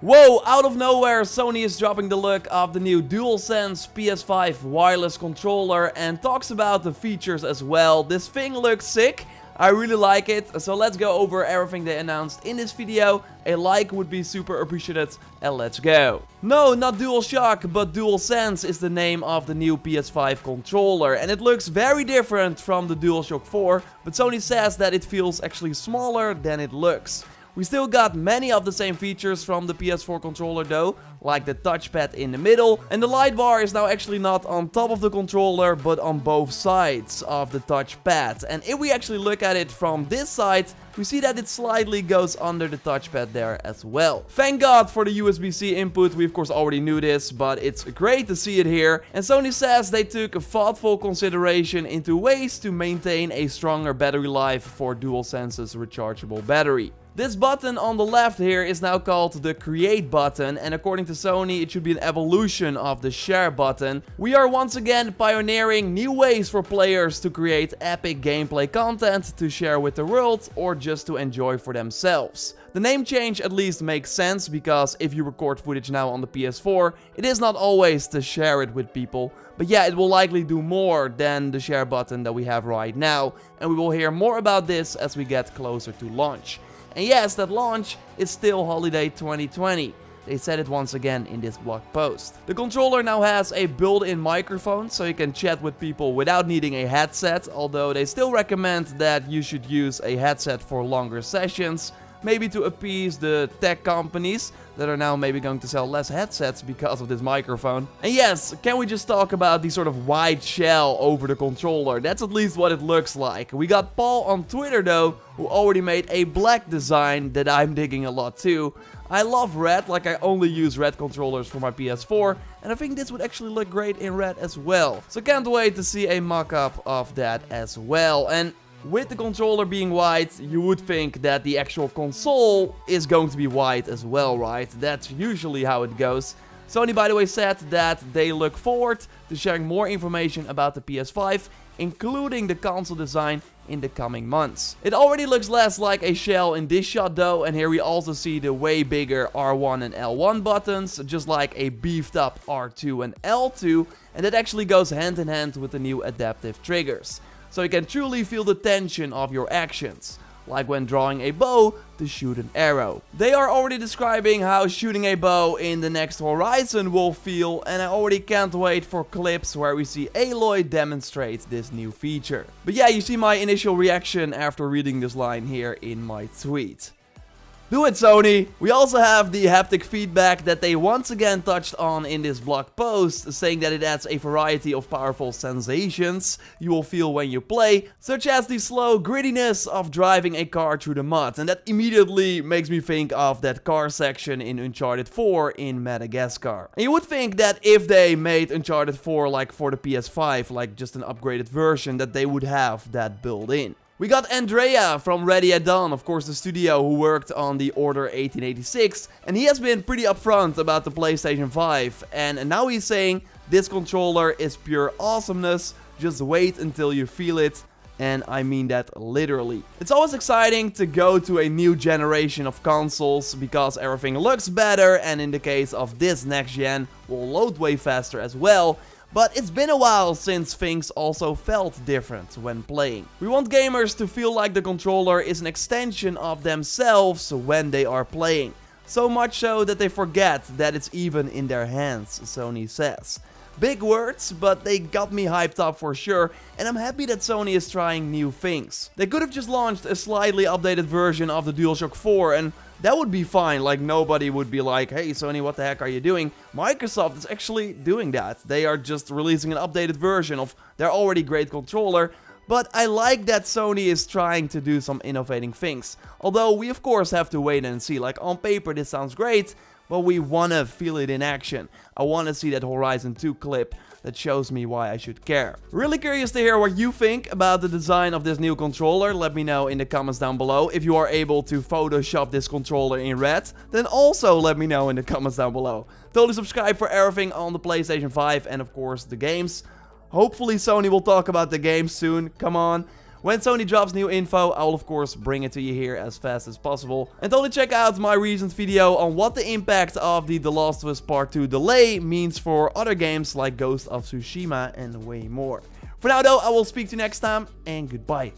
Whoa, out of nowhere, Sony is dropping the look of the new DualSense PS5 wireless controller and talks about the features as well. This thing looks sick. I really like it, so let's go over everything they announced in this video. A like would be super appreciated, and let's go. No, not DualShock, but DualSense is the name of the new PS5 controller, and it looks very different from the DualShock 4, but Sony says that it feels actually smaller than it looks. We still got many of the same features from the PS4 controller though, like the touchpad in the middle, and the light bar is now actually not on top of the controller, but on both sides of the touchpad. And if we actually look at it from this side, we see that it slightly goes under the touchpad there as well. Thank God for the USB-C input. We of course already knew this, but it's great to see it here. And Sony says they took a thoughtful consideration into ways to maintain a stronger battery life for DualSense's rechargeable battery. This button on the left here is now called the Create button, and according to Sony it should be an evolution of the Share button. We are once again pioneering new ways for players to create epic gameplay content to share with the world or just to enjoy for themselves. The name change at least makes sense, because if you record footage now on the PS4, it is not always to share it with people. But yeah, it will likely do more than the Share button that we have right now, and we will hear more about this as we get closer to launch. And yes, that launch is still holiday 2020. They said it once again in this blog post. The controller now has a built-in microphone, so you can chat with people without needing a headset, although they still recommend that you should use a headset for longer sessions, maybe to appease the tech companies that are now maybe going to sell less headsets because of this microphone. And yes, can we just talk about the sort of white shell over the controller? That's at least what it looks like. We got Paul on Twitter though, who already made a black design that I'm digging a lot too. I love red, like I only use red controllers for my PS4, and I think this would actually look great in red as well. So can't wait to see a mock-up of that as well. And with the controller being white, you would think that the actual console is going to be white as well, right? That's usually how it goes. Sony, by the way, said that they look forward to sharing more information about the PS5, including the console design, in the coming months. It already looks less like a shell in this shot though, and here we also see the way bigger R1 and L1 buttons, just like a beefed up R2 and L2, and that actually goes hand in hand with the new adaptive triggers. So you can truly feel the tension of your actions, like when drawing a bow to shoot an arrow. They are already describing how shooting a bow in the next Horizon will feel, and I already can't wait for clips where we see Aloy demonstrate this new feature. But yeah, you see my initial reaction after reading this line here in my tweet. Do it, Sony! We also have the haptic feedback that they once again touched on in this blog post, saying that it adds a variety of powerful sensations you will feel when you play, such as the slow grittiness of driving a car through the mud, and that immediately makes me think of that car section in Uncharted 4 in Madagascar. And you would think that if they made Uncharted 4 like for the PS5, like just an upgraded version, that they would have that built in. We got Andrea from Ready at Dawn, of course the studio who worked on the Order 1886, and he has been pretty upfront about the PlayStation 5, and now he's saying this controller is pure awesomeness, just wait until you feel it, and I mean that literally. It's always exciting to go to a new generation of consoles, because everything looks better, and in the case of this next gen, will load way faster as well. But it's been a while since things also felt different when playing. We want gamers to feel like the controller is an extension of themselves when they are playing. So much so that they forget that it's even in their hands, Sony says. Big words, but they got me hyped up for sure, and I'm happy that Sony is trying new things. They could have just launched a slightly updated version of the DualShock 4 and that would be fine, like nobody would be like, hey Sony, what the heck are you doing? Microsoft is actually doing that. They are just releasing an updated version of their already great controller. But I like that Sony is trying to do some innovating things. Although we of course have to wait and see, like on paper this sounds great, but we wanna feel it in action. I wanna see that Horizon 2 clip that shows me why I should care. Really curious to hear what you think about the design of this new controller. Let me know in the comments down below. If you are able to Photoshop this controller in red, then also let me know in the comments down below. Totally subscribe for everything on the PlayStation 5 and of course the games. Hopefully Sony will talk about the games soon, come on. When Sony drops new info, I will of course bring it to you here as fast as possible. And totally check out my recent video on what the impact of the Last of Us Part 2 delay means for other games like Ghost of Tsushima and way more. For now though, I will speak to you next time, and goodbye.